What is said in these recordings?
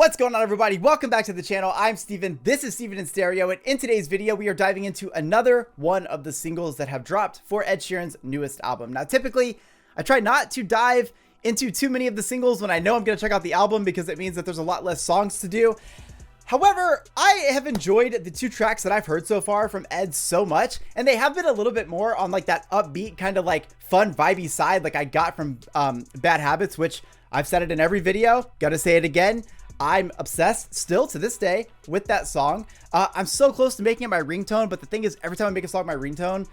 What's going on, everybody? Welcome back to the channel. I'm Steven. This is Steven in Stereo, and in today's video, we are diving into another one of the singles that have dropped for Ed Sheeran's newest album. Now, typically, I try not to dive into too many of the singles when I know I'm going to check out the album because it means that there's a lot less songs to do. However, I have enjoyed the two tracks that I've heard so far from Ed so much, and they have been a little bit more on like that upbeat kind of like fun vibey side like I got from Bad Habits, which I've said it in every video. Gotta say it again. I'm obsessed still to this day with that song. I'm so close to making it my ringtone, but the thing is, every time I make a song my ringtone,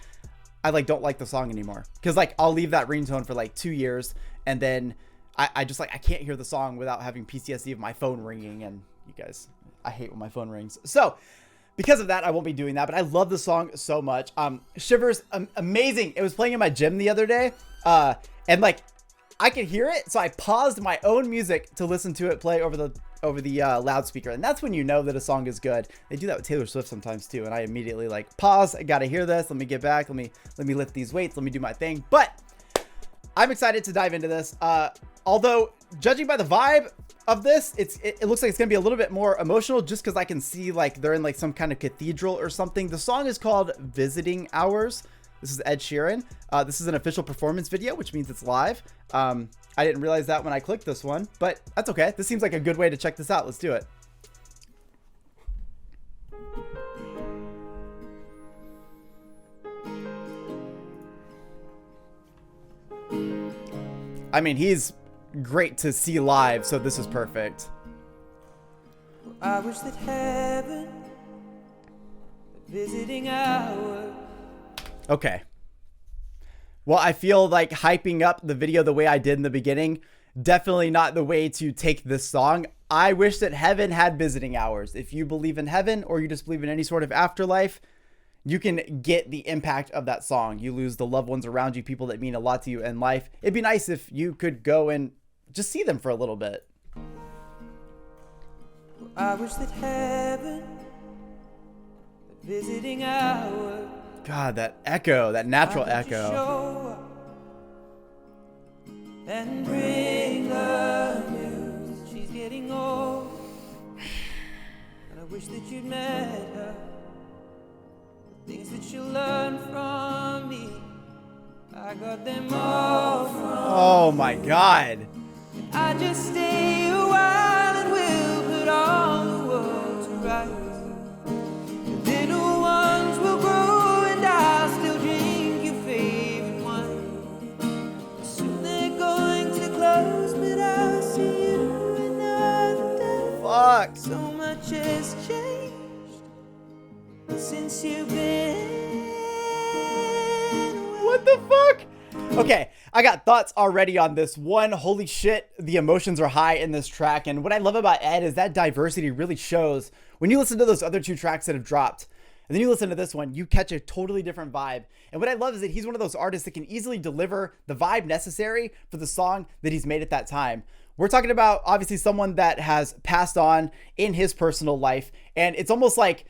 I like don't like the song anymore. Cause like I'll leave that ringtone for like 2 years, and then I just like I can't hear the song without having PTSD of my phone ringing. And you guys, I hate when my phone rings. So because of that, I won't be doing that. But I love the song so much. Shivers, amazing. It was playing in my gym the other day, and like I could hear it, so I paused my own music to listen to it play over the loudspeaker, and that's when you know that a song is good. They do that with Taylor Swift sometimes too, and I immediately like pause. I gotta hear this. Let me get back. Let me lift these weights. Let me do my thing. But I'm excited to dive into this. Although judging by the vibe of this, it looks like it's gonna be a little bit more emotional, just because I can see like they're in like some kind of cathedral or something. The song is called "Visiting Hours." This is Ed Sheeran. This is an official performance video, which means it's live. I didn't realize that when I clicked this one, but that's okay. This seems like a good way to check this out. Let's do it. I mean, he's great to see live, so this is perfect. I wish that heaven visiting hours. Okay. Well, I feel like hyping up the video the way I did in the beginning, definitely not the way to take this song. I wish that heaven had visiting hours. If you believe in heaven or you just believe in any sort of afterlife, you can get the impact of that song. You lose the loved ones around you, people that mean a lot to you in life. It'd be nice if you could go and just see them for a little bit. I wish that heaven visiting hours. God, that echo, that natural echo. And bring the news. She's getting old, and I wish that you'd met her. The things that you learned from me, I got them all from. Oh my God. I just stay a while and we'll put all the world to rights. The little ones will grow. Fuck. So much has changed since you've been away. What the fuck? Okay, I got thoughts already on this one. Holy shit, the emotions are high in this track. And what I love about Ed is that diversity really shows when you listen to those other two tracks that have dropped. And then you listen to this one, you catch a totally different vibe. And what I love is that he's one of those artists that can easily deliver the vibe necessary for the song that he's made at that time. We're talking about obviously someone that has passed on in his personal life. And it's almost like,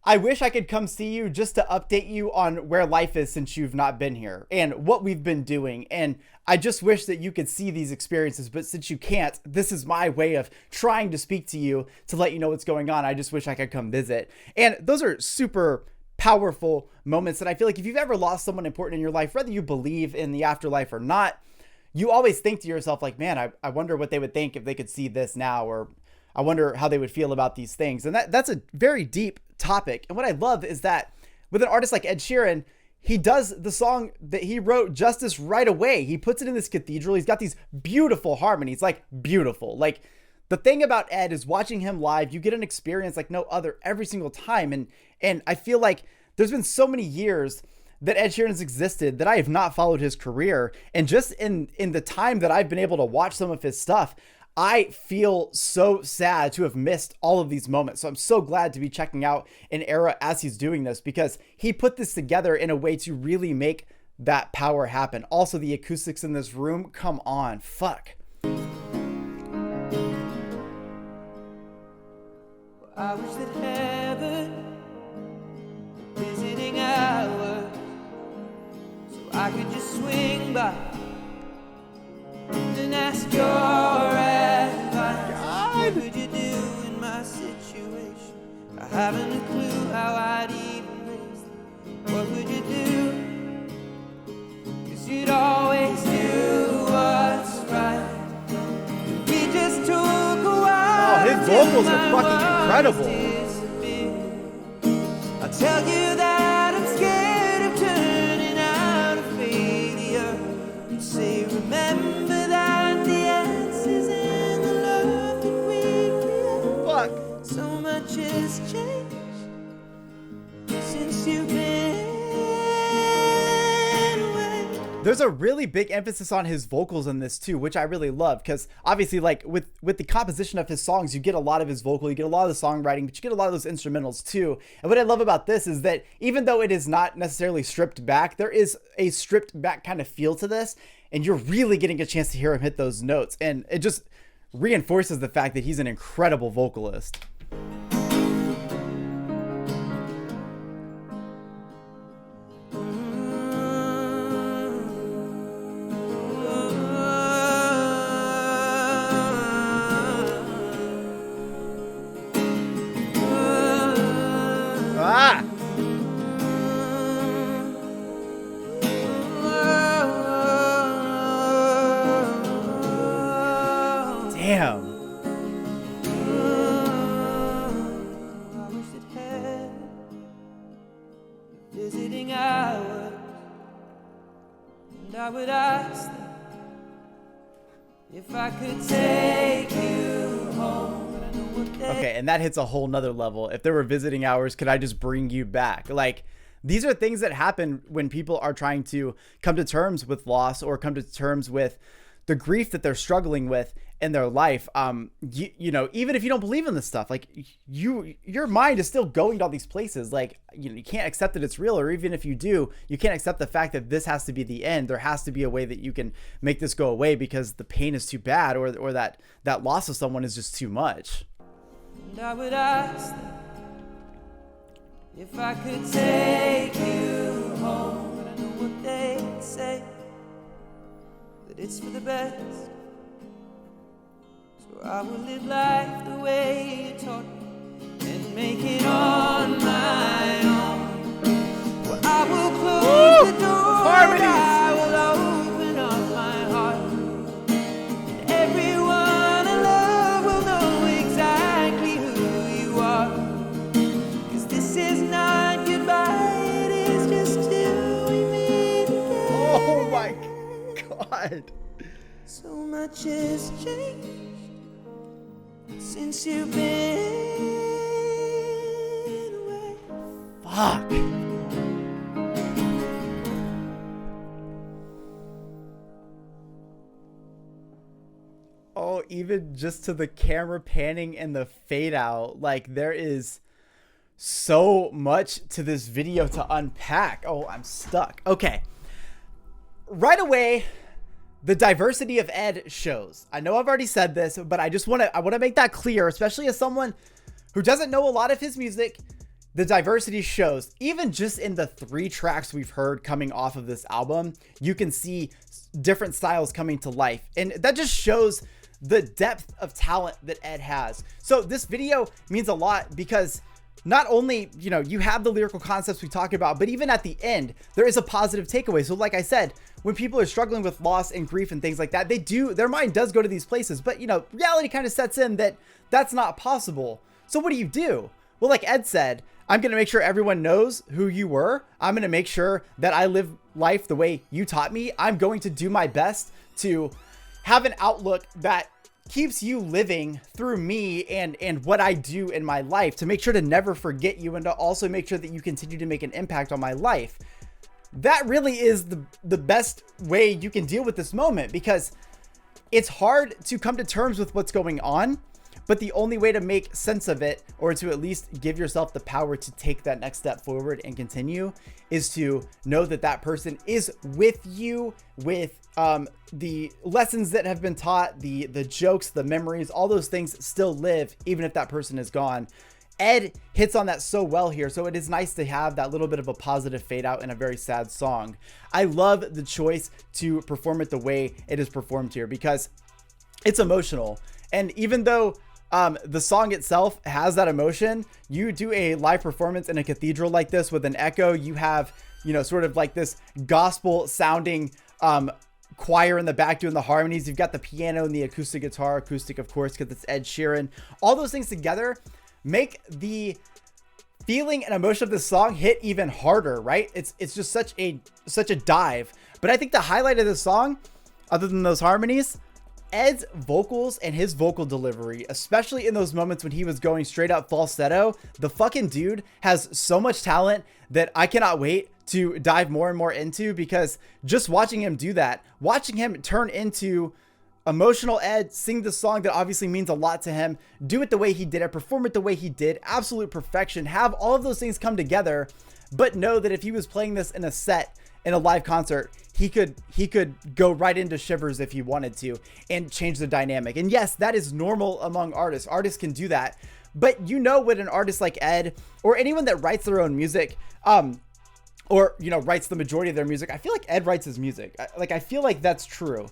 I wish I could come see you just to update you on where life is since you've not been here and what we've been doing. And I just wish that you could see these experiences, but since you can't, this is my way of trying to speak to you to let you know what's going on. I just wish I could come visit. And those are super powerful moments that I feel like if you've ever lost someone important in your life, whether you believe in the afterlife or not, you always think to yourself like, man, I wonder what they would think if they could see this now, or I wonder how they would feel about these things. And that's a very deep topic. And what I love is that with an artist like Ed Sheeran, he does the song that he wrote justice right away. He puts it in this cathedral. He's got these beautiful harmonies, like beautiful. Like the thing about Ed is watching him live, you get an experience like no other every single time. And I feel like there's been so many years that Ed Sheeran has existed that I have not followed his career. And just in the time that I've been able to watch some of his stuff, I feel so sad to have missed all of these moments. So I'm so glad to be checking out an era as he's doing this, because he put this together in a way to really make that power happen. Also, the acoustics in this room, come on, fuck. I wish that heaven visiting hours, so I could just swing by and ask your advice. God. haven't a clue how I'd even raise them. What would you do? 'Cause you'd always do what's right. We just took a while. Oh, his vocals are fucking incredible. I'll tell you that I'm scared of turning out a failure. You say, remember that the answer's in the love that we create. Fuck. So much has changed since you've been away. There's a really big emphasis on his vocals in this too, which I really love, because obviously, like with the composition of his songs, you get a lot of his vocal, you get a lot of the songwriting, but you get a lot of those instrumentals too. And what I love about this is that even though it is not necessarily stripped back, there is a stripped back kind of feel to this, and you're really getting a chance to hear him hit those notes, and it just reinforces the fact that he's an incredible vocalist. Ah! Damn. I wish it had visiting hours, and I would ask them if I could take you home. But I know what they Okay, and that hits a whole nother level. If there were visiting hours, could I just bring you back? Like, these are things that happen when people are trying to come to terms with loss or come to terms with the grief that they're struggling with in their life. You know, even if you don't believe in this stuff, like your mind is still going to all these places. Like, you know, you can't accept that it's real, or even if you do, you can't accept the fact that this has to be the end. There has to be a way that you can make this go away because the pain is too bad, or that loss of someone is just too much. And I would ask them if I could take you home. But I know what they'd say, that it's for the best. So I will live life the way you taught me and make it on my own. Well, I will close the door. Harmonies. I will open up my heart. And everyone I love will know exactly who you are. 'Cause this is not goodbye, it is just till we meet again. Oh my God. So much has changed since you've been away. Fuck. Oh, even just to the camera panning and the fade out, like there is so much to this video to unpack. Oh, I'm stuck. Okay. Right away, the diversity of Ed shows. I know I've already said this, but I want to make that clear, especially as someone who doesn't know a lot of his music. The diversity shows. Even just in the 3 tracks we've heard coming off of this album, you can see different styles coming to life, and that just shows the depth of talent that Ed has. So this video means a lot because not only, you know, you have the lyrical concepts we talk about, but even at the end, there is a positive takeaway. So like I said, when people are struggling with loss and grief and things like that, their mind does go to these places, but you know, reality kind of sets in that that's not possible. So what do? Well, like Ed said, I'm going to make sure everyone knows who you were. I'm going to make sure that I live life the way you taught me. I'm going to do my best to have an outlook that keeps you living through me and what I do in my life, to make sure to never forget you and to also make sure that you continue to make an impact on my life. That really is the best way you can deal with this moment, because it's hard to come to terms with what's going on, but the only way to make sense of it, or to at least give yourself the power to take that next step forward and continue, is to know that that person is with you, with the lessons that have been taught, the jokes, the memories, all those things still live even if that person is gone. Ed hits on that so well here, so it is nice to have that little bit of a positive fade out in a very sad song. I love the choice to perform it the way it is performed here because it's emotional. And even though The song itself has that emotion. You do a live performance in a cathedral like this with an echo. You have, you know, sort of like this gospel sounding choir in the back doing the harmonies. You've got the piano and the acoustic guitar, acoustic of course because it's Ed Sheeran. All those things together make the feeling and emotion of this song hit even harder, right? It's just such a dive. But I think the highlight of this song, other than those harmonies, Ed's vocals and his vocal delivery, especially in those moments when he was going straight up falsetto. The fucking dude has so much talent that I cannot wait to dive more and more into, because just watching him do that, watching him turn into emotional Ed, sing the song that obviously means a lot to him, do it the way he did it, perform it the way he did, absolute perfection, have all of those things come together, but know that if he was playing this in a set, in a live concert, he could go right into Shivers if he wanted to and change the dynamic. And yes, that is normal among artists. Artists can do that. But you know, with an artist like Ed, or anyone that writes their own music, or, you know, writes the majority of their music, I feel like Ed writes his music. I feel like that's true.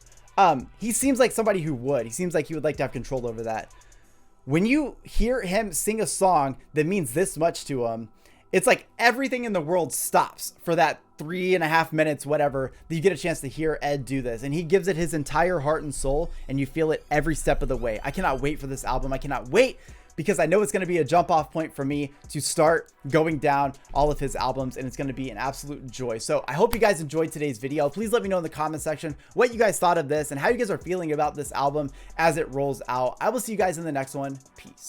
He seems like somebody who would. He seems like he would like to have control over that. When you hear him sing a song that means this much to him, it's like everything in the world stops for that 3.5 minutes, whatever, that you get a chance to hear Ed do this. And he gives it his entire heart and soul, and you feel it every step of the way. I cannot wait for this album. I cannot wait, because I know it's going to be a jump off point for me to start going down all of his albums, and it's going to be an absolute joy. So I hope you guys enjoyed today's video. Please let me know in the comment section what you guys thought of this and how you guys are feeling about this album as it rolls out. I will see you guys in the next one. Peace.